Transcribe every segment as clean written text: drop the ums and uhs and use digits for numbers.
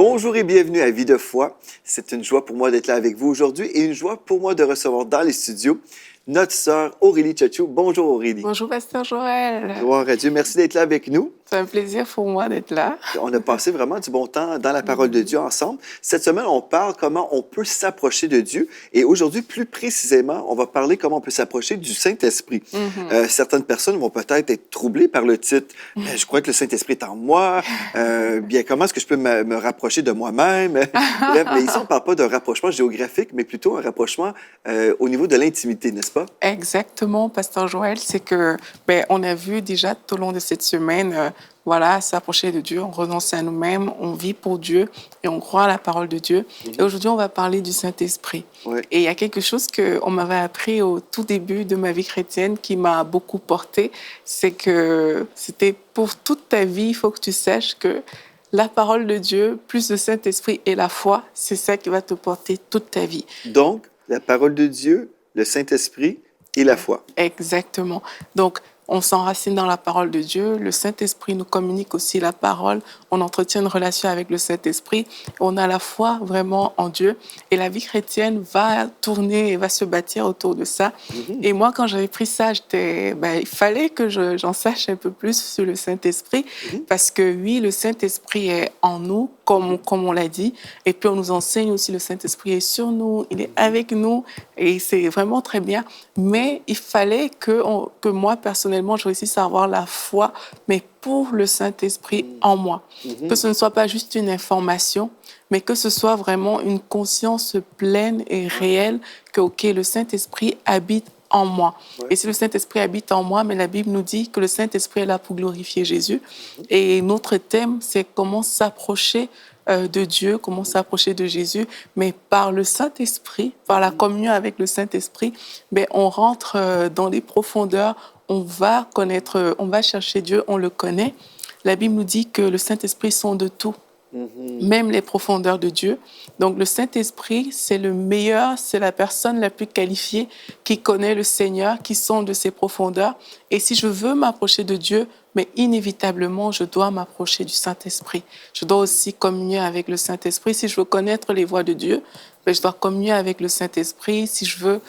Bonjour et bienvenue à Vie de foi. C'est une joie pour moi d'être là avec vous aujourd'hui et une joie pour moi de recevoir dans les studios notre sœur Aurélie Tchotchou. Bonjour Aurélie. Bonjour, Pasteur Joël. Gloire à Dieu. Merci d'être là avec nous. C'est un plaisir pour moi d'être là. On a passé vraiment du bon temps dans la parole de Dieu ensemble. Cette semaine, on parle comment on peut s'approcher de Dieu. Et aujourd'hui, plus précisément, on va parler comment on peut s'approcher du Saint-Esprit. Certaines personnes vont peut-être être troublées par le titre. Je crois que le Saint-Esprit est en moi. Bien, comment est-ce que je peux me rapprocher de moi-même? Bref, mais ici, on ne parle pas d'un rapprochement géographique, mais plutôt un rapprochement au niveau de l'intimité, n'est-ce pas? Exactement, Pasteur Joël. C'est que, on a vu déjà tout au long de cette semaine, s'approcher de Dieu, on renonce à nous-mêmes, on vit pour Dieu et on croit à la parole de Dieu. Et aujourd'hui, on va parler du Saint-Esprit. Ouais. Et il y a quelque chose qu'on m'avait appris au tout début de ma vie chrétienne qui m'a beaucoup portée, c'est que c'était pour toute ta vie, il faut que tu saches que la parole de Dieu, plus le Saint-Esprit et la foi, c'est ça qui va te porter toute ta vie. Donc, la parole de Dieu, le Saint-Esprit et la foi. Exactement. Donc, on s'enracine dans la parole de Dieu. Le Saint-Esprit nous communique aussi la parole. On entretient une relation avec le Saint-Esprit. On a la foi vraiment en Dieu. Et la vie chrétienne va tourner et va se bâtir autour de ça. Et moi, quand j'avais pris ça, il fallait que j'en sache un peu plus sur le Saint-Esprit. Parce que oui, le Saint-Esprit est en nous, comme on l'a dit. Et puis, on nous enseigne aussi, le Saint-Esprit est sur nous, il est avec nous. Et c'est vraiment très bien. Mais il fallait que moi, personnellement, je réussisse à avoir la foi, mais pour le Saint-Esprit en moi. Que ce ne soit pas juste une information, mais que ce soit vraiment une conscience pleine et réelle que, le Saint-Esprit habite en moi. Et si le Saint-Esprit habite en moi, mais la Bible nous dit que le Saint-Esprit est là pour glorifier Jésus. Et notre thème, c'est comment s'approcher de Dieu, comment s'approcher de Jésus, mais par le Saint-Esprit, par la communion avec le Saint-Esprit, on rentre dans les profondeurs, on va connaître, on va chercher Dieu, on le connaît. La Bible nous dit que le Saint-Esprit sonde tout, même les profondeurs de Dieu. Donc le Saint-Esprit, c'est le meilleur, c'est la personne la plus qualifiée qui connaît le Seigneur, qui sonde ses profondeurs. Et si je veux m'approcher de Dieu, mais inévitablement, je dois m'approcher du Saint-Esprit. Je dois aussi communier avec le Saint-Esprit. Si je veux connaître les voies de Dieu, je dois communier avec le Saint-Esprit. Si je veux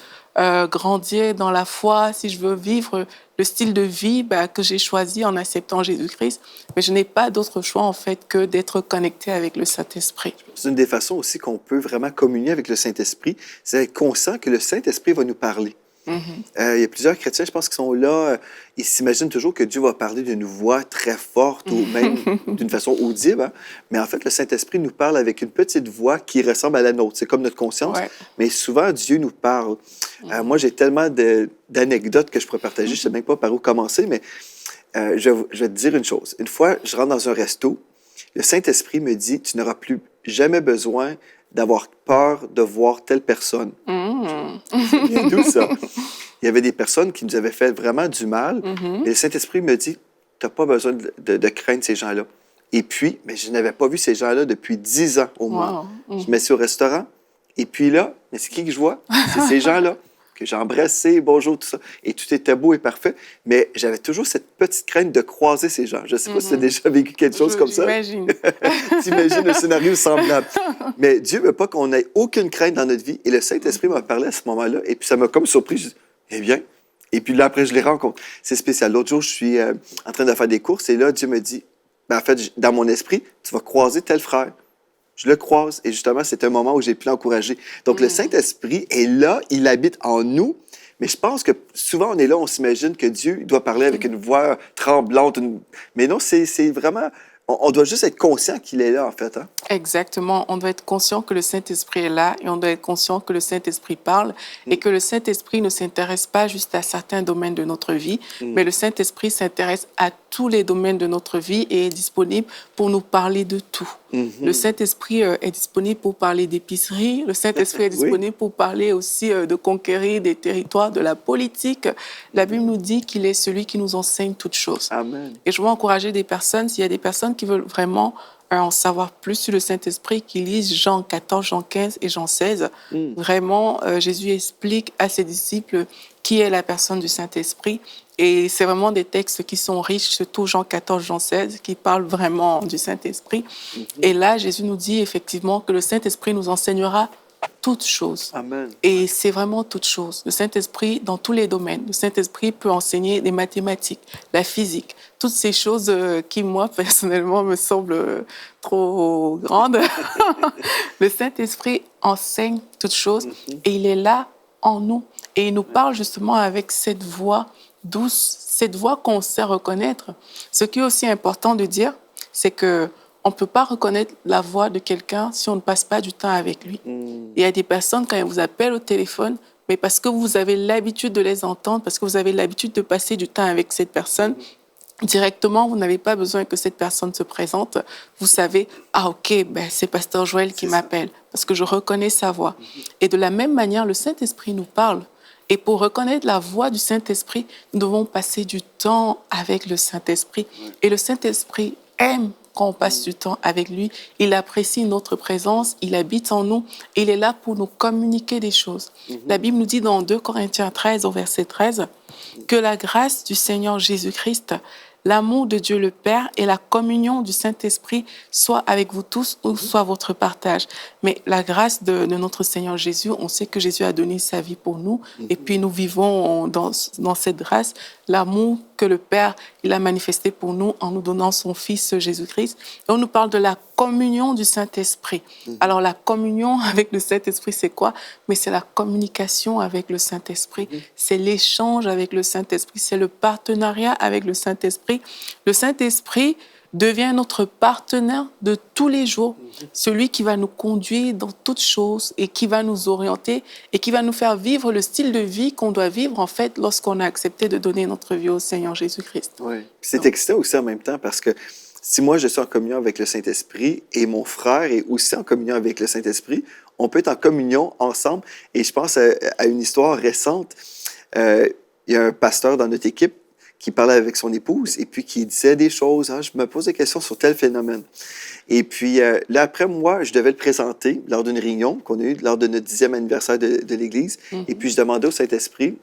grandir dans la foi, si je veux vivre le style de vie que j'ai choisi en acceptant Jésus-Christ, mais je n'ai pas d'autre choix en fait que d'être connecté avec le Saint-Esprit. C'est une des façons aussi qu'on peut vraiment communier avec le Saint-Esprit, c'est être conscient que le Saint-Esprit va nous parler. Il y a plusieurs chrétiens, je pense, qui sont là, ils s'imaginent toujours que Dieu va parler d'une voix très forte ou même d'une façon audible, hein? Mais en fait, le Saint-Esprit nous parle avec une petite voix qui ressemble à la nôtre. C'est comme notre conscience, mais souvent, Dieu nous parle. Moi, j'ai tellement d'anecdotes que je pourrais partager, je ne sais même pas par où commencer, mais je vais te dire une chose. Une fois, je rentre dans un resto, le Saint-Esprit me dit, tu n'auras plus jamais besoin d'avoir peur de voir telle personne. C'est bien d'où ça? Il y avait des personnes qui nous avaient fait vraiment du mal, mais le Saint-Esprit me dit, tu n'as pas besoin de craindre ces gens-là. Et puis, mais je n'avais pas vu ces gens-là depuis 10 ans au moins. Je me suis au restaurant, et puis là, mais c'est qui que je vois? C'est ces gens-là que j'ai embrassés, bonjour, tout ça. Et tout était beau et parfait, mais j'avais toujours cette petite crainte de croiser ces gens. Je ne sais pas si tu as déjà vécu quelque chose comme ça. J'imagine. T'imagines un scénario semblable. Mais Dieu ne veut pas qu'on ait aucune crainte dans notre vie. Et le Saint-Esprit m'a parlé à ce moment-là, et puis ça m'a comme surpris. Je dis, eh bien. Et puis là, après, je les rencontre. C'est spécial. L'autre jour, je suis en train de faire des courses, et là, Dieu me dit, en fait, dans mon esprit, tu vas croiser tel frère. Je le croise, et justement, c'est un moment où j'ai pu l'encourager. Donc, le Saint-Esprit est là, il habite en nous, mais je pense que souvent, on est là, on s'imagine que Dieu doit parler avec une voix tremblante. Mais non, c'est vraiment... On doit juste être conscient qu'il est là, en fait. Hein? Exactement. On doit être conscient que le Saint-Esprit est là et on doit être conscient que le Saint-Esprit parle et que le Saint-Esprit ne s'intéresse pas juste à certains domaines de notre vie, mais le Saint-Esprit s'intéresse à tous les domaines de notre vie et est disponible pour nous parler de tout. Le Saint-Esprit est disponible pour parler d'épicerie. Le Saint-Esprit est disponible pour parler aussi de conquérir des territoires, de la politique. La Bible nous dit qu'il est celui qui nous enseigne toutes choses. Amen. Et je veux encourager des personnes, s'il y a des personnes qui veulent vraiment en savoir plus sur le Saint-Esprit, qui lisent Jean 14, Jean 15 et Jean 16. Vraiment, Jésus explique à ses disciples qui est la personne du Saint-Esprit. Et c'est vraiment des textes qui sont riches, surtout Jean 14, Jean 16, qui parlent vraiment du Saint-Esprit. Et là, Jésus nous dit effectivement que le Saint-Esprit nous enseignera toutes choses. Amen. Et c'est vraiment toutes choses. Le Saint-Esprit, dans tous les domaines. Le Saint-Esprit peut enseigner des mathématiques, la physique, toutes ces choses qui, moi, personnellement, me semblent trop grandes. Le Saint-Esprit enseigne toutes choses et il est là en nous. Et il nous parle justement avec cette voix douce, cette voix qu'on sait reconnaître. Ce qui est aussi important de dire, c'est que on ne peut pas reconnaître la voix de quelqu'un si on ne passe pas du temps avec lui. Il y a des personnes, quand elles vous appellent au téléphone, mais parce que vous avez l'habitude de les entendre, parce que vous avez l'habitude de passer du temps avec cette personne, directement, vous n'avez pas besoin que cette personne se présente. Vous savez, ah ok, c'est Pasteur Joël qui m'appelle, parce que je reconnais sa voix. Et de la même manière, le Saint-Esprit nous parle. Et pour reconnaître la voix du Saint-Esprit, nous devons passer du temps avec le Saint-Esprit. Et le Saint-Esprit aime quand on passe du temps avec lui. Il apprécie notre présence, il habite en nous, et il est là pour nous communiquer des choses. La Bible nous dit dans 2 Corinthiens 13, au verset 13, que la grâce du Seigneur Jésus-Christ, l'amour de Dieu le Père et la communion du Saint-Esprit soient avec vous tous ou soit votre partage. Mais la grâce de notre Seigneur Jésus, on sait que Jésus a donné sa vie pour nous et puis nous vivons dans cette grâce, l'amour que le Père il a manifesté pour nous en nous donnant son Fils Jésus-Christ. Et on nous parle de la communion du Saint-Esprit. Alors la communion avec le Saint-Esprit, c'est quoi? Mais c'est la communication avec le Saint-Esprit, c'est l'échange avec le Saint-Esprit, c'est le partenariat avec le Saint-Esprit. Le Saint-Esprit devient notre partenaire de tous les jours, celui qui va nous conduire dans toutes choses et qui va nous orienter et qui va nous faire vivre le style de vie qu'on doit vivre en fait lorsqu'on a accepté de donner notre vie au Seigneur Jésus-Christ. Oui. C'est excitant aussi en même temps parce que si moi je suis en communion avec le Saint-Esprit et mon frère est aussi en communion avec le Saint-Esprit, on peut être en communion ensemble. Et je pense à une histoire récente. Il y a un pasteur dans notre équipe qui parlait avec son épouse et puis qui disait des choses. Je me pose des questions sur tel phénomène. Et puis là, après, moi, je devais le présenter lors d'une réunion qu'on a eue lors de notre 10e anniversaire de l'Église. Et puis, je demandais au Saint-Esprit,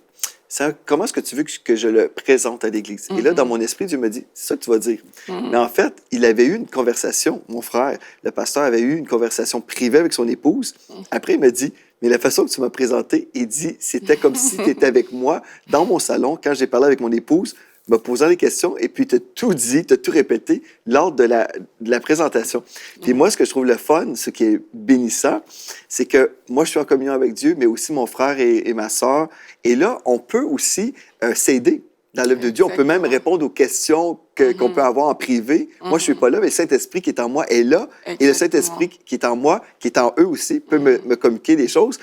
comment est-ce que tu veux que je le présente à l'Église? Et là, dans mon esprit, Dieu me dit, c'est ça que tu vas dire. Mais en fait, il avait eu une conversation, mon frère, le pasteur avait eu une conversation privée avec son épouse. Après, il me dit, mais la façon que tu m'as présenté, il dit, c'était comme si tu étais avec moi dans mon salon quand j'ai parlé avec mon épouse, me posant des questions, et puis tu as tout dit, tu as tout répété lors de la présentation. Puis moi, ce que je trouve le fun, ce qui est bénissant, c'est que moi, je suis en communion avec Dieu, mais aussi mon frère et ma sœur. Et là, on peut aussi s'aider dans l'œuvre de Dieu. On peut même répondre aux questions qu'on peut avoir en privé. Moi, je ne suis pas là, mais le Saint-Esprit qui est en moi est là. Exactement. Et le Saint-Esprit qui est en moi, qui est en eux aussi, peut me communiquer des choses.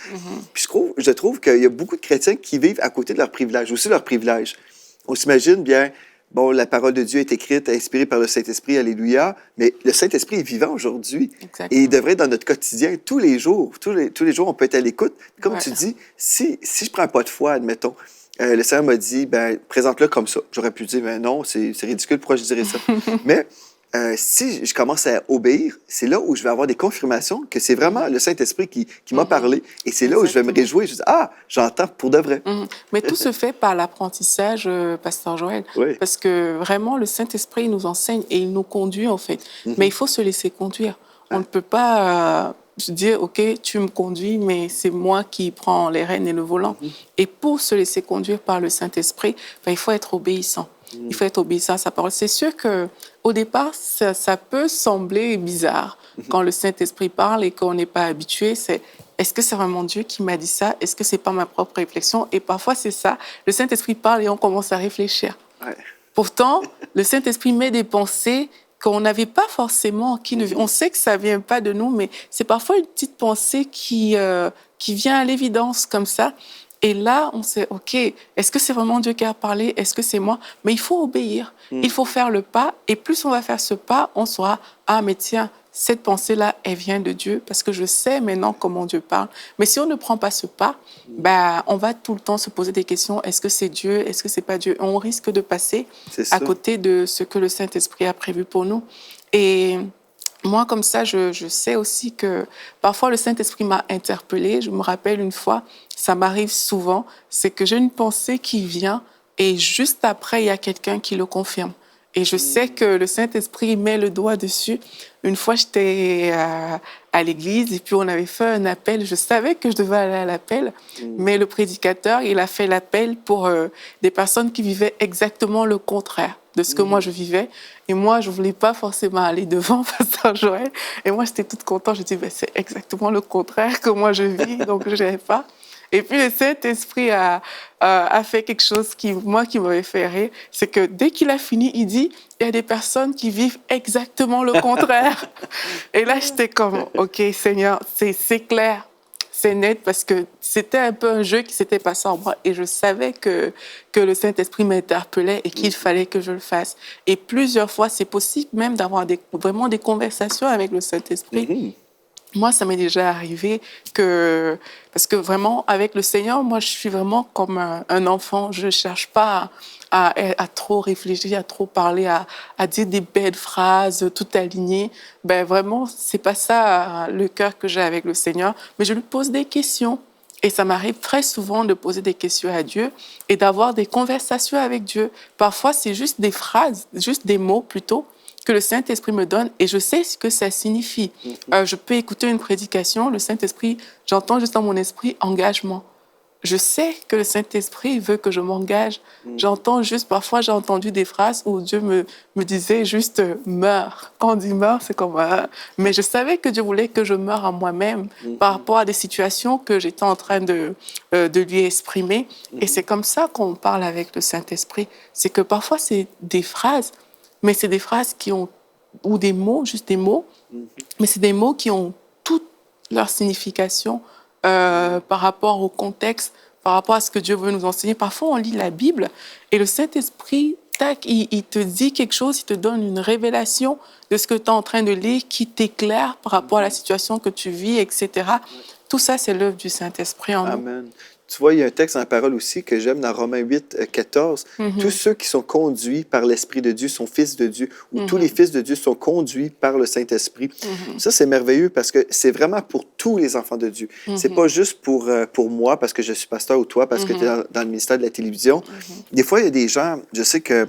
Puis je trouve qu'il y a beaucoup de chrétiens qui vivent à côté de leurs privilèges, aussi leurs privilèges. On s'imagine bien, bon, la parole de Dieu est écrite, inspirée par le Saint-Esprit, alléluia, mais le Saint-Esprit est vivant aujourd'hui. Exactement. Et il devrait être dans notre quotidien tous les jours. Tous les jours, on peut être à l'écoute. Comme tu dis, si je prends pas de foi, admettons, le Seigneur m'a dit, présente-le comme ça. J'aurais pu dire, non, c'est ridicule, pourquoi je dirais ça? Mais si je commence à obéir, c'est là où je vais avoir des confirmations que c'est vraiment le Saint-Esprit qui m'a parlé. Et c'est là où je vais me réjouir. Je dis, j'entends pour de vrai. Mais tout se fait par l'apprentissage, Pasteur Joël. Oui. Parce que vraiment, le Saint-Esprit nous enseigne et il nous conduit, en fait. Mais il faut se laisser conduire. On ne peut pas dire, OK, tu me conduis, mais c'est moi qui prends les rênes et le volant. Et pour se laisser conduire par le Saint-Esprit, il faut être obéissant. Il faut être obéissant à sa parole. C'est sûr qu'au départ, ça peut sembler bizarre quand le Saint-Esprit parle et qu'on n'est pas habitué. Est-ce que c'est vraiment Dieu qui m'a dit ça? Est-ce que c'est pas ma propre réflexion? Et parfois, c'est ça. Le Saint-Esprit parle et on commence à réfléchir. Ouais. Pourtant, le Saint-Esprit met des pensées qu'on n'avait pas forcément. On sait que ça vient pas de nous, mais c'est parfois une petite pensée qui vient à l'évidence comme ça. Et là, on sait, OK, est-ce que c'est vraiment Dieu qui a parlé? Est-ce que c'est moi? Mais il faut obéir. Il faut faire le pas. Et plus on va faire ce pas, on saura, mais tiens, cette pensée-là, elle vient de Dieu parce que je sais maintenant comment Dieu parle. Mais si on ne prend pas ce pas, on va tout le temps se poser des questions. Est-ce que c'est Dieu? Est-ce que c'est pas Dieu? On risque de passer à côté de ce que le Saint-Esprit a prévu pour nous. Et moi, comme ça, je sais aussi que parfois le Saint-Esprit m'a interpellée. Je me rappelle une fois, ça m'arrive souvent, c'est que j'ai une pensée qui vient et juste après, il y a quelqu'un qui le confirme. Et je sais que le Saint-Esprit met le doigt dessus. Une fois, j'étais à l'église et puis on avait fait un appel. Je savais que je devais aller à l'appel, mais le prédicateur, il a fait l'appel pour des personnes qui vivaient exactement le contraire de ce que moi je vivais. Et moi, je voulais pas forcément aller devant Pasteur Joël. Et moi, j'étais toute contente. Je dis, ben, c'est exactement le contraire que moi je vis, donc je n'irai pas. Et puis le Saint-Esprit a fait quelque chose qui m'avait fait rire, c'est que dès qu'il a fini, il dit, il y a des personnes qui vivent exactement le contraire. Et là, j'étais comme, OK, Seigneur, c'est clair, c'est net, parce que c'était un peu un jeu qui s'était passé en moi et je savais que le Saint-Esprit m'interpellait et qu'il fallait que je le fasse. Et plusieurs fois, c'est possible même d'avoir vraiment des conversations avec le Saint-Esprit. Moi, ça m'est déjà arrivé parce que vraiment, avec le Seigneur, moi, je suis vraiment comme un enfant. Je ne cherche pas à trop réfléchir, à trop parler, à dire des belles phrases, tout alignées. Ben, vraiment, c'est pas ça le cœur que j'ai avec le Seigneur. Mais je lui pose des questions. Et ça m'arrive très souvent de poser des questions à Dieu et d'avoir des conversations avec Dieu. Parfois, c'est juste des phrases, juste des mots plutôt, que le Saint-Esprit me donne et je sais ce que ça signifie. Je peux écouter une prédication, le Saint-Esprit, j'entends juste dans mon esprit engagement. Je sais que le Saint-Esprit veut que je m'engage. J'entends juste, parfois j'ai entendu des phrases où Dieu me disait juste meurs. Quand on dit meurs, c'est comme mais je savais que Dieu voulait que je meure à moi-même par rapport à des situations que j'étais en train de lui exprimer. Et c'est comme ça qu'on parle avec le Saint-Esprit. C'est que parfois c'est des phrases, mais c'est des phrases qui ont, ou des mots, juste des mots, mais c'est des mots qui ont toute leur signification par rapport au contexte, par rapport à ce que Dieu veut nous enseigner. Parfois, on lit la Bible et le Saint-Esprit, tac, il te dit quelque chose, il te donne une révélation de ce que tu es en train de lire qui t'éclaire par rapport à la situation que tu vis, etc. Tout ça, c'est l'œuvre du Saint-Esprit en nous. Amen. Tu vois, il y a un texte dans la parole aussi que j'aime dans Romains 8, 14. Tous ceux qui sont conduits par l'Esprit de Dieu sont fils de Dieu, ou tous les fils de Dieu sont conduits par le Saint-Esprit. Ça, c'est merveilleux parce que c'est vraiment pour tous les enfants de Dieu. C'est pas juste pour moi parce que je suis pasteur ou toi parce que tu es dans le ministère de la télévision. Des fois, il y a des gens, je sais que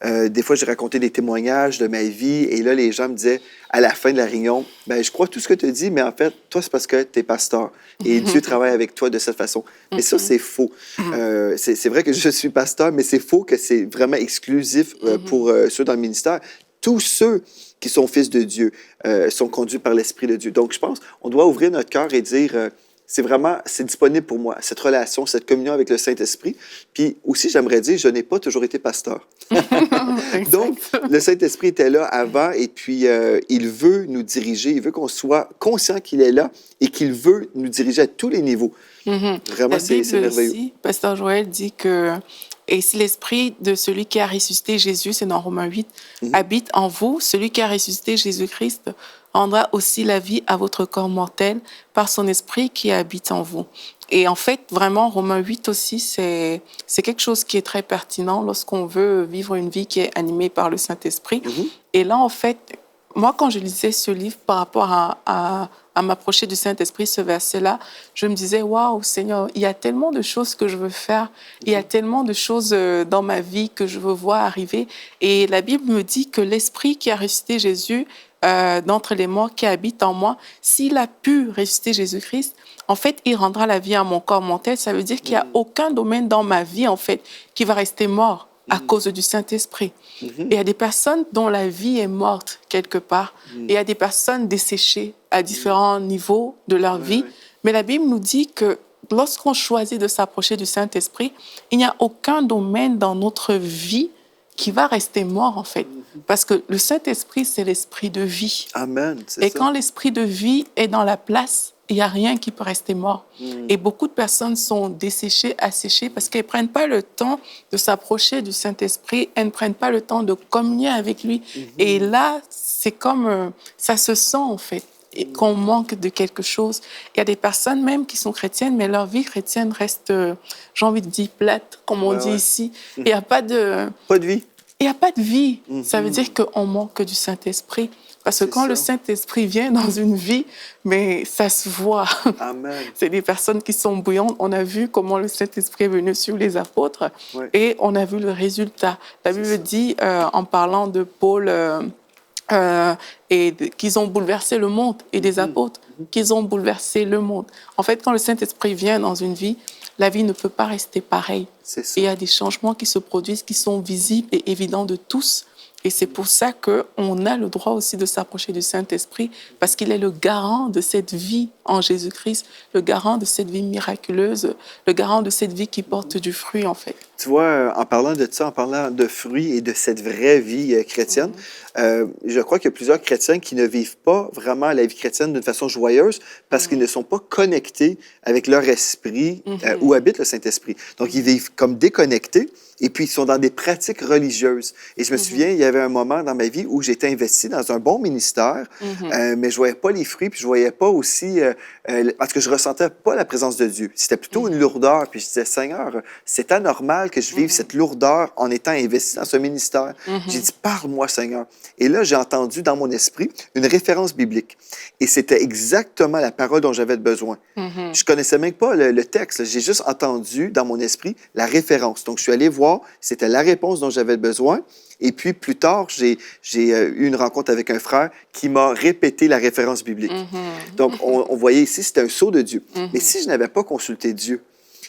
des fois, j'ai raconté des témoignages de ma vie et là, les gens me disaient à la fin de la réunion, ben, je crois tout ce que tu dis, mais en fait, toi, c'est parce que tu es pasteur et Dieu travaille avec toi de cette façon. Mais ça, c'est faux. C'est vrai que je suis pasteur, mais c'est faux que c'est vraiment exclusif pour ceux dans le ministère. Tous ceux qui sont fils de Dieu sont conduits par l'Esprit de Dieu. Donc, je pense qu'on doit ouvrir notre cœur et dire... c'est disponible pour moi, cette relation, cette communion avec le Saint-Esprit. Puis aussi, j'aimerais dire, je n'ai pas toujours été pasteur. Donc, le Saint-Esprit était là avant et puis il veut nous diriger, il veut qu'on soit conscient qu'il est là et qu'il veut nous diriger à tous les niveaux. Vraiment, c'est merveilleux. Aussi, Pasteur Joël dit que et si l'Esprit de celui qui a ressuscité Jésus, c'est dans Romains 8, habite en vous, celui qui a ressuscité Jésus-Christ rendra aussi la vie à votre corps mortel par son Esprit qui habite en vous. Et en fait, vraiment, Romains 8 aussi, c'est quelque chose qui est très pertinent lorsqu'on veut vivre une vie qui est animée par le Saint-Esprit. Et là, en fait, moi, quand je lisais ce livre par rapport à m'approcher du Saint-Esprit, ce verset-là, je me disais, waouh, Seigneur, il y a tellement de choses que je veux faire, il y a tellement de choses dans ma vie que je veux voir arriver. Et la Bible me dit que l'Esprit qui a ressuscité Jésus d'entre les morts, qui habite en moi, s'il a pu ressusciter Jésus-Christ, en fait, il rendra la vie à mon corps mortel. Ça veut dire qu'il n'y a aucun domaine dans ma vie, en fait, qui va rester mort à cause du Saint-Esprit. Et il y a des personnes dont la vie est morte quelque part. Et il y a des personnes desséchées à différents niveaux de leur vie. Mais la Bible nous dit que lorsqu'on choisit de s'approcher du Saint-Esprit, il n'y a aucun domaine dans notre vie qui va rester mort, en fait. Parce que le Saint-Esprit, c'est l'esprit de vie. Amen, Et quand l'esprit de vie est dans la place, il n'y a rien qui peut rester mort. Et beaucoup de personnes sont desséchées, asséchées, parce qu'elles ne prennent pas le temps de s'approcher du Saint-Esprit, elles ne prennent pas le temps de communier avec lui. Et là, c'est comme, ça se sent en fait, et qu'on manque de quelque chose. Il y a des personnes même qui sont chrétiennes, mais leur vie chrétienne reste, j'ai envie de dire, plate, comme on dit ici. Il n'y a pas de... Pas de vie. il n'y a pas de vie. Ça veut dire qu'on manque du Saint-Esprit. Parce que C'est quand ça. le Saint-Esprit vient dans une vie, mais ça se voit. Amen. C'est des personnes qui sont bouillantes. On a vu comment le Saint-Esprit est venu sur les apôtres Ouais. et on a vu le résultat. La C'est Bible ça. dit, en parlant de Paul, qu'ils ont bouleversé le monde, et des apôtres, qu'ils ont bouleversé le monde. En fait, quand le Saint-Esprit vient dans une vie, la vie ne peut pas rester pareille. C'est ça. Et il y a des changements qui se produisent, qui sont visibles et évidents de tous. Et c'est pour ça qu'on a le droit aussi de s'approcher du Saint-Esprit, parce qu'il est le garant de cette vie en Jésus-Christ, le garant de cette vie miraculeuse, le garant de cette vie qui porte du fruit, en fait. Tu vois, en parlant de ça, en parlant de fruits et de cette vraie vie chrétienne, je crois qu'il y a plusieurs chrétiens qui ne vivent pas vraiment la vie chrétienne d'une façon joyeuse parce qu'ils ne sont pas connectés avec leur esprit où habite le Saint-Esprit. Donc, ils vivent comme déconnectés et puis ils sont dans des pratiques religieuses. Et je me souviens, il y avait un moment dans ma vie où j'étais investi dans un bon ministère, mais je voyais pas les fruits, puis je voyais pas aussi, parce que je ressentais pas la présence de Dieu. C'était plutôt une lourdeur. Puis je disais, Seigneur, c'est anormal que je vive cette lourdeur en étant investi dans ce ministère. J'ai dit, parle-moi, Seigneur. Et là, j'ai entendu dans mon esprit une référence biblique. Et c'était exactement la parole dont j'avais besoin. Je connaissais même pas le texte. J'ai juste entendu dans mon esprit la référence. Donc, je suis allé voir, c'était la réponse dont j'avais besoin. Et puis, plus tard, j'ai eu une rencontre avec un frère qui m'a répété la référence biblique. Donc, on voyait ici, c'était un sceau de Dieu. Mais si je n'avais pas consulté Dieu,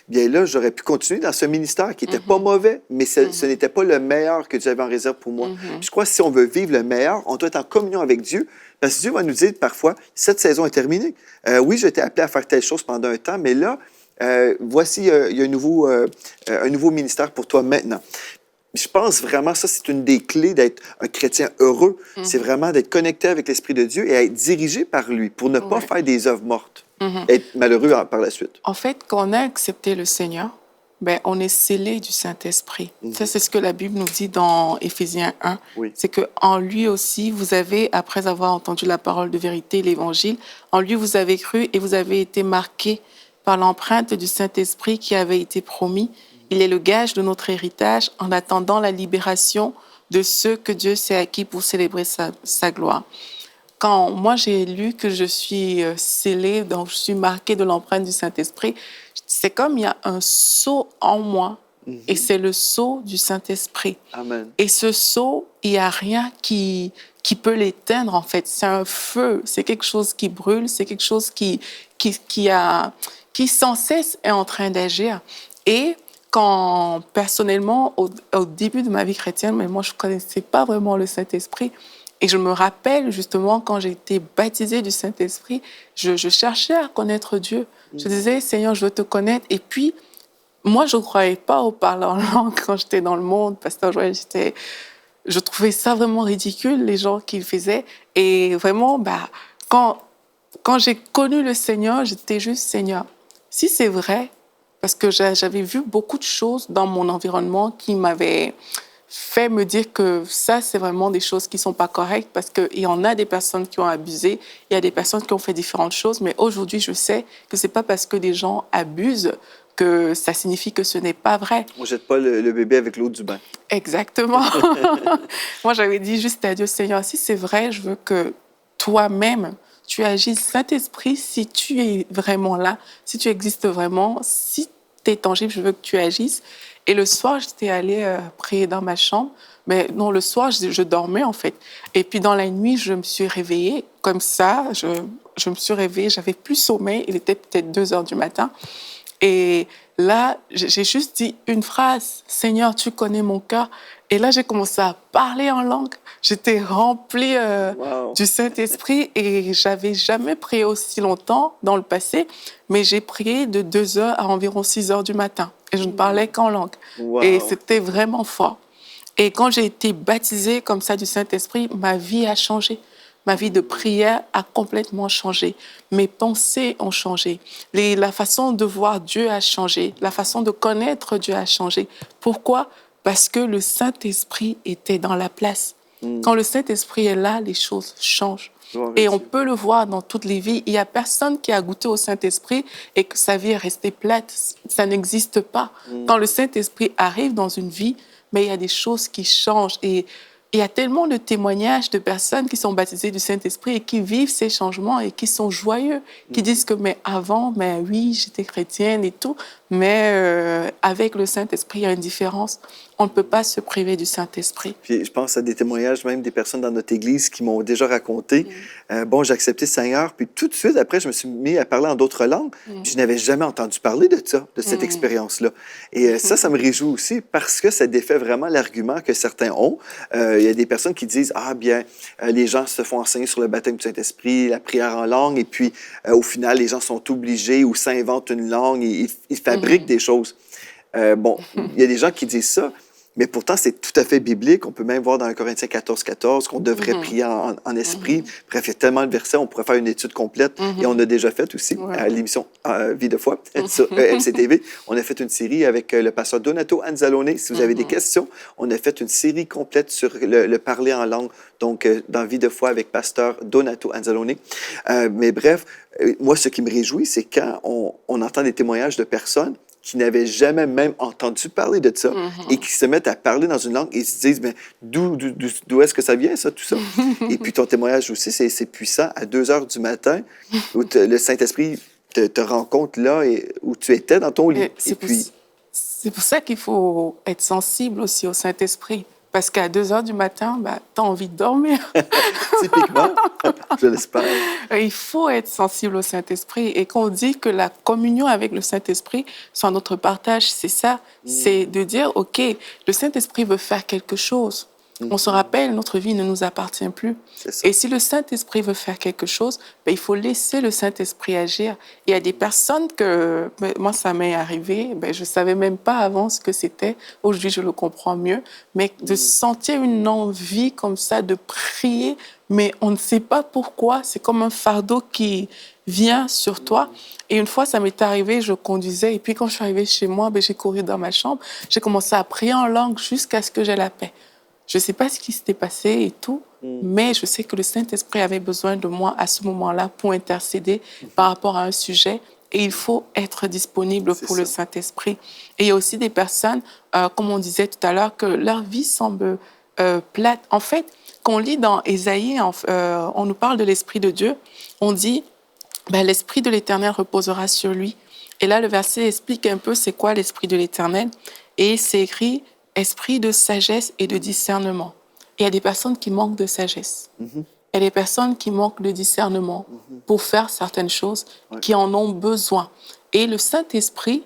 bien là, j'aurais pu continuer dans ce ministère qui n'était pas mauvais, mais ce n'était pas le meilleur que Dieu avait en réserve pour moi. Je crois que si on veut vivre le meilleur, on doit être en communion avec Dieu, parce que Dieu va nous dire parfois, cette saison est terminée. Oui, je t'ai appelé à faire telle chose pendant un temps, mais là, voici, il y a un nouveau ministère pour toi maintenant. Je pense vraiment, ça, c'est une des clés d'être un chrétien heureux. C'est vraiment d'être connecté avec l'Esprit de Dieu et être dirigé par lui pour ne pas faire des œuvres mortes, être malheureux par la suite. En fait, quand on a accepté le Seigneur, ben, on est scellé du Saint-Esprit. Ça, c'est ce que la Bible nous dit dans Éphésiens 1. Oui. C'est qu'en lui aussi, vous avez, après avoir entendu la parole de vérité, l'Évangile, en lui, vous avez cru et vous avez été marqués par l'empreinte du Saint-Esprit qui avait été promis. Il est le gage de notre héritage en attendant la libération de ceux que Dieu s'est acquis pour célébrer sa gloire. Quand moi j'ai lu que je suis scellée, donc je suis marquée de l'empreinte du Saint-Esprit, c'est comme il y a un sceau en moi et c'est le sceau du Saint-Esprit. Amen. Et ce sceau, il n'y a rien qui peut l'éteindre en fait. C'est un feu, c'est quelque chose qui brûle, c'est quelque chose qui sans cesse est en train d'agir. Et quand, personnellement, au début de ma vie chrétienne, mais moi, je ne connaissais pas vraiment le Saint-Esprit. Et je me rappelle, justement, quand j'ai été baptisée du Saint-Esprit, je cherchais à connaître Dieu. Je disais, Seigneur, je veux te connaître. Et puis, moi, je ne croyais pas au parler en langue quand j'étais dans le monde, parce que je trouvais ça vraiment ridicule, les gens qui le faisaient. Et vraiment, quand j'ai connu le Seigneur, j'étais juste, Seigneur, si c'est vrai, parce que j'avais vu beaucoup de choses dans mon environnement qui m'avaient fait me dire que ça, c'est vraiment des choses qui ne sont pas correctes, parce qu'il y en a des personnes qui ont abusé, il y a des personnes qui ont fait différentes choses, mais aujourd'hui, je sais que ce n'est pas parce que des gens abusent que ça signifie que ce n'est pas vrai. On ne jette pas le bébé avec l'eau du bain. Exactement. Moi, j'avais dit juste à Dieu, Seigneur, si c'est vrai, je veux que toi-même, tu agisses. Saint-Esprit, si tu es vraiment là, si tu existes vraiment, si tu es tangible, je veux que tu agisses. Et le soir, j'étais allée prier dans ma chambre. Mais non, le soir, je dormais en fait. Et puis dans la nuit, je me suis réveillée comme ça. Je me suis réveillée, j'avais plus sommeil. Il était peut-être 2 heures du matin. Et là, j'ai juste dit une phrase, « Seigneur, tu connais mon cœur ». Et là, j'ai commencé à parler en langue. J'étais remplie du Saint-Esprit et j'avais jamais prié aussi longtemps dans le passé, mais j'ai prié de 2 heures à environ 6 heures du matin. Et je ne parlais qu'en langue. Wow. Et c'était vraiment fort. Et quand j'ai été baptisée comme ça du Saint-Esprit, ma vie a changé. Ma vie de prière a complètement changé. Mes pensées ont changé. La façon de voir Dieu a changé. La façon de connaître Dieu a changé. Pourquoi? Parce que le Saint-Esprit était dans la place. Quand le Saint-Esprit est là, les choses changent. Et on peut le voir dans toutes les vies. Il n'y a personne qui a goûté au Saint-Esprit et que sa vie est restée plate. Ça n'existe pas. Quand le Saint-Esprit arrive dans une vie, mais il y a des choses qui changent. Et il y a tellement de témoignages de personnes qui sont baptisées du Saint-Esprit et qui vivent ces changements et qui sont joyeux, qui disent que mais avant, mais oui, j'étais chrétienne et tout, mais avec le Saint-Esprit, il y a une différence. On ne peut pas se priver du Saint-Esprit. Puis je pense à des témoignages même des personnes dans notre Église qui m'ont déjà raconté, bon, j'ai accepté le Seigneur, puis tout de suite après, je me suis mis à parler en d'autres langues, puis je n'avais jamais entendu parler de ça, de cette expérience-là. Et ça me réjouit aussi parce que ça défait vraiment l'argument que certains ont. Il y a des personnes qui disent, ah bien, les gens se font enseigner sur le baptême du Saint-Esprit, la prière en langue, et puis au final, les gens sont obligés ou s'inventent une langue, et ils fabriquent des choses. Bon, il y a des gens qui disent ça, mais pourtant, c'est tout à fait biblique. On peut même voir dans 1 Corinthiens 14 qu'on devrait prier en esprit. Bref, il y a tellement de versets, on pourrait faire une étude complète. Et on a déjà fait aussi à l'émission Vie de foi sur MCTV. On a fait une série avec le pasteur Donato Anzalone. Si vous avez des questions, on a fait une série complète sur le parler en langue, donc dans Vie de foi avec pasteur Donato Anzalone. Mais bref, moi, ce qui me réjouit, c'est quand on entend des témoignages de personnes qui n'avaient jamais même entendu parler de ça et qui se mettent à parler dans une langue et se disent, mais d'où est-ce que ça vient, ça, tout ça? Et puis ton témoignage aussi, c'est puissant. À 2 heures du matin, où le Saint-Esprit te rencontre là où tu étais dans ton lit. C'est pour ça qu'il faut être sensible aussi au Saint-Esprit. Parce qu'à 2 heures du matin, tu as envie de dormir. Typiquement, je l'espère. Il faut être sensible au Saint-Esprit. Et quand on dit que la communion avec le Saint-Esprit, c'est notre partage, c'est ça. C'est de dire, OK, le Saint-Esprit veut faire quelque chose. On se rappelle, notre vie ne nous appartient plus. Et si le Saint-Esprit veut faire quelque chose, il faut laisser le Saint-Esprit agir. Il y a des personnes que, moi, ça m'est arrivé, je ne savais même pas avant ce que c'était. Aujourd'hui, je le comprends mieux. Mais de sentir une envie comme ça, de prier, mais on ne sait pas pourquoi. C'est comme un fardeau qui vient sur toi. Et une fois, ça m'est arrivé, je conduisais. Et puis, quand je suis arrivée chez moi, j'ai couru dans ma chambre. J'ai commencé à prier en langue jusqu'à ce que j'aie la paix. Je ne sais pas ce qui s'était passé et tout, mais je sais que le Saint-Esprit avait besoin de moi à ce moment-là pour intercéder par rapport à un sujet. Et il faut être disponible pour le Saint-Esprit. Et il y a aussi des personnes, comme on disait tout à l'heure, que leur vie semble plate. En fait, quand on lit dans Ésaïe, on nous parle de l'Esprit de Dieu. On dit, l'Esprit de l'Éternel reposera sur lui. Et là, le verset explique un peu c'est quoi l'Esprit de l'Éternel. Et c'est écrit, esprit de sagesse et de discernement. Il y a des personnes qui manquent de sagesse. Il y a des personnes qui manquent de discernement pour faire certaines choses, qui en ont besoin. Et le Saint-Esprit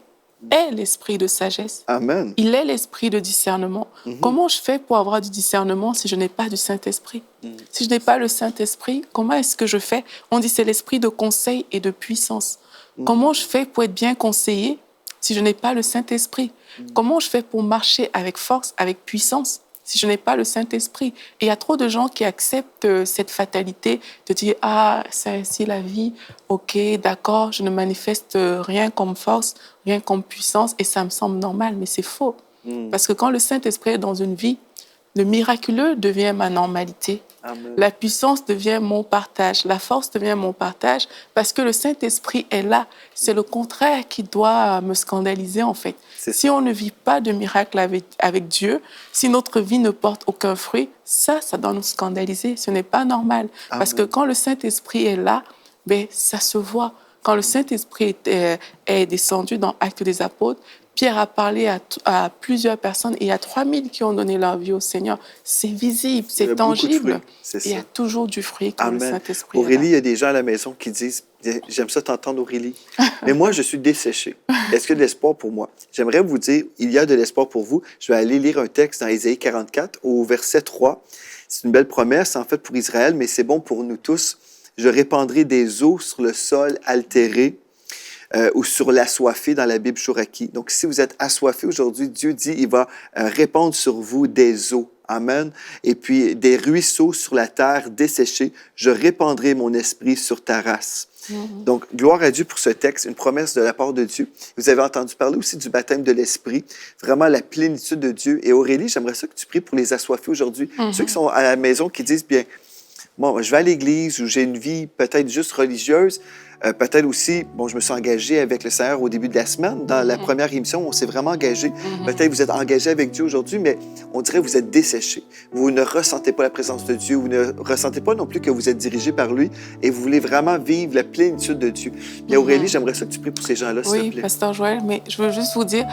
est l'esprit de sagesse. Amen. Il est l'esprit de discernement. Comment je fais pour avoir du discernement si je n'ai pas du Saint-Esprit? Si je n'ai pas le Saint-Esprit, comment est-ce que je fais? On dit c'est l'esprit de conseil et de puissance. Comment je fais pour être bien conseillé si je n'ai pas le Saint-Esprit? Comment je fais pour marcher avec force, avec puissance, si je n'ai pas le Saint-Esprit? Et il y a trop de gens qui acceptent cette fatalité de dire « Ah, c'est ainsi la vie, ok, d'accord, je ne manifeste rien comme force, rien comme puissance, et ça me semble normal. » Mais c'est faux. Parce que quand le Saint-Esprit est dans une vie, le miraculeux devient ma normalité. Amen. La puissance devient mon partage. La force devient mon partage parce que le Saint-Esprit est là. C'est le contraire qui doit me scandaliser, en fait. Si on ne vit pas de miracle avec Dieu, si notre vie ne porte aucun fruit, ça doit nous scandaliser. Ce n'est pas normal. Amen. Parce que quand le Saint-Esprit est là, ça se voit. Quand le Saint-Esprit est descendu dans Actes des Apôtres, Pierre a parlé à plusieurs personnes et il y a 3000 qui ont donné leur vie au Seigneur. C'est visible, c'est tangible. Il y a toujours du fruit quand le Saint-Esprit est là. Aurélie, il y a des gens à la maison qui disent « J'aime ça t'entendre, Aurélie, mais moi, je suis desséché. Est-ce qu'il y a de l'espoir pour moi? » J'aimerais vous dire, il y a de l'espoir pour vous. Je vais aller lire un texte dans Ésaïe 44 au verset 3. C'est une belle promesse, en fait, pour Israël, mais c'est bon pour nous tous. « Je répandrai des eaux sur le sol altéré. » Ou sur l'assoiffé dans la Bible Chouraki. Donc, si vous êtes assoiffé aujourd'hui, Dieu dit il va répandre sur vous des eaux. Amen. Et puis, des ruisseaux sur la terre desséchée. Je répandrai mon esprit sur ta race. Donc, gloire à Dieu pour ce texte, une promesse de la part de Dieu. Vous avez entendu parler aussi du baptême de l'Esprit, vraiment la plénitude de Dieu. Et Aurélie, j'aimerais ça que tu pries pour les assoiffés aujourd'hui. Ceux qui sont à la maison, qui disent, bien, bon, je vais à l'église ou j'ai une vie peut-être juste religieuse, Peut-être aussi, bon, je me suis engagé avec le Seigneur au début de la semaine. Dans la première émission, on s'est vraiment engagé. Peut-être vous êtes engagé avec Dieu aujourd'hui, mais on dirait que vous êtes desséché. Vous ne ressentez pas la présence de Dieu. Vous ne ressentez pas non plus que vous êtes dirigé par lui et vous voulez vraiment vivre la plénitude de Dieu. Mais Aurélie, j'aimerais ça que tu pries pour ces gens-là, s'il te plaît. Oui, Pasteur Joël, mais je veux juste vous dire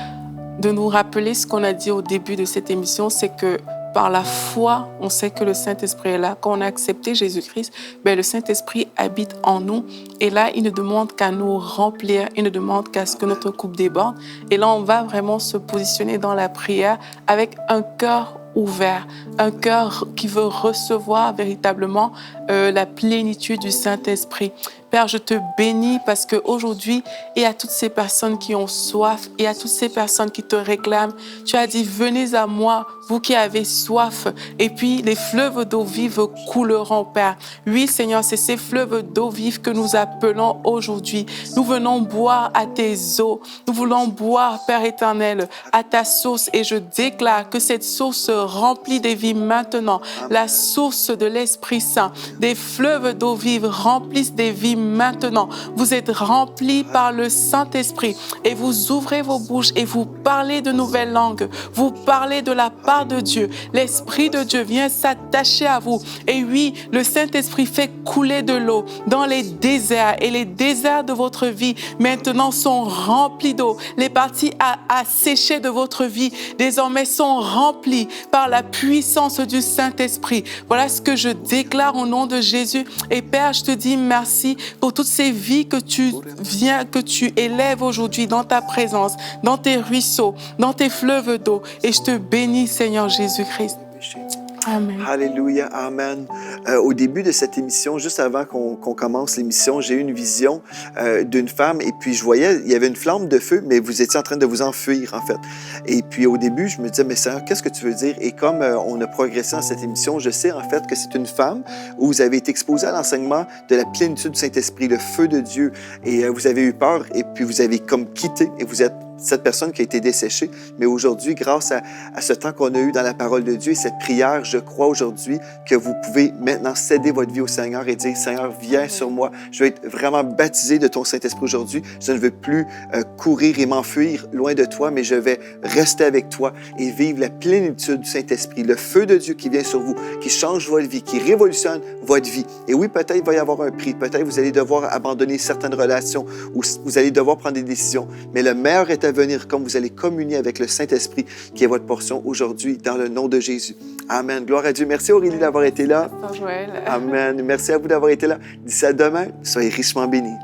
de nous rappeler ce qu'on a dit au début de cette émission, c'est que par la foi, on sait que le Saint-Esprit est là. Quand on a accepté Jésus-Christ, le Saint-Esprit habite en nous. Et là, il ne demande qu'à nous remplir, il ne demande qu'à ce que notre coupe déborde. Et là, on va vraiment se positionner dans la prière avec un cœur ouvert, un cœur qui veut recevoir véritablement la plénitude du Saint-Esprit. Père, je te bénis parce qu'aujourd'hui, il y a toutes ces personnes qui ont soif, il y a toutes ces personnes qui te réclament. Tu as dit, venez à moi, vous qui avez soif, et puis les fleuves d'eau vive couleront, Père. Oui, Seigneur, c'est ces fleuves d'eau vive que nous appelons aujourd'hui. Nous venons boire à tes eaux. Nous voulons boire, Père éternel, à ta source, et je déclare que cette source remplit des vies maintenant. La source de l'Esprit Saint, des fleuves d'eau vive remplissent des vies maintenant. Vous êtes remplis par le Saint-Esprit et vous ouvrez vos bouches et vous parlez de nouvelles langues. Vous parlez de la part de Dieu. L'Esprit de Dieu vient s'attacher à vous. Et oui, le Saint-Esprit fait couler de l'eau dans les déserts, et les déserts de votre vie maintenant sont remplis d'eau. Les parties asséchées de votre vie désormais sont remplies par la puissance du Saint-Esprit. Voilà ce que je déclare au nom de Jésus. Et Père, je te dis merci pour toutes ces vies que tu élèves aujourd'hui dans ta présence, dans tes ruisseaux, dans tes fleuves d'eau. Et je te bénis, Seigneur Jésus-Christ. Amen. Alléluia, amen. Au début de cette émission, juste avant qu'on commence l'émission, j'ai eu une vision d'une femme et puis je voyais, il y avait une flamme de feu, mais vous étiez en train de vous enfuir, en fait. Et puis au début, je me disais, mais Seigneur, qu'est-ce que tu veux dire? Et comme on a progressé dans cette émission, je sais en fait que c'est une femme où vous avez été exposé à l'enseignement de la plénitude du Saint-Esprit, le feu de Dieu, et vous avez eu peur et puis vous avez comme quitté et vous êtes cette personne qui a été desséchée. Mais aujourd'hui, grâce à ce temps qu'on a eu dans la parole de Dieu et cette prière, je crois aujourd'hui que vous pouvez maintenant céder votre vie au Seigneur et dire, Seigneur, viens sur moi. Je veux être vraiment baptisé de ton Saint-Esprit aujourd'hui. Je ne veux plus courir et m'enfuir loin de toi, mais je vais rester avec toi et vivre la plénitude du Saint-Esprit, le feu de Dieu qui vient sur vous, qui change votre vie, qui révolutionne votre vie. Et oui, peut-être il va y avoir un prix. Peut-être vous allez devoir abandonner certaines relations ou vous allez devoir prendre des décisions. Mais le meilleur est à venir comme vous allez communier avec le Saint-Esprit qui est votre portion aujourd'hui dans le nom de Jésus. Amen. Gloire à Dieu. Merci Aurélie d'avoir été là. Joël. Amen. Merci à vous d'avoir été là. D'ici à demain, soyez richement bénis.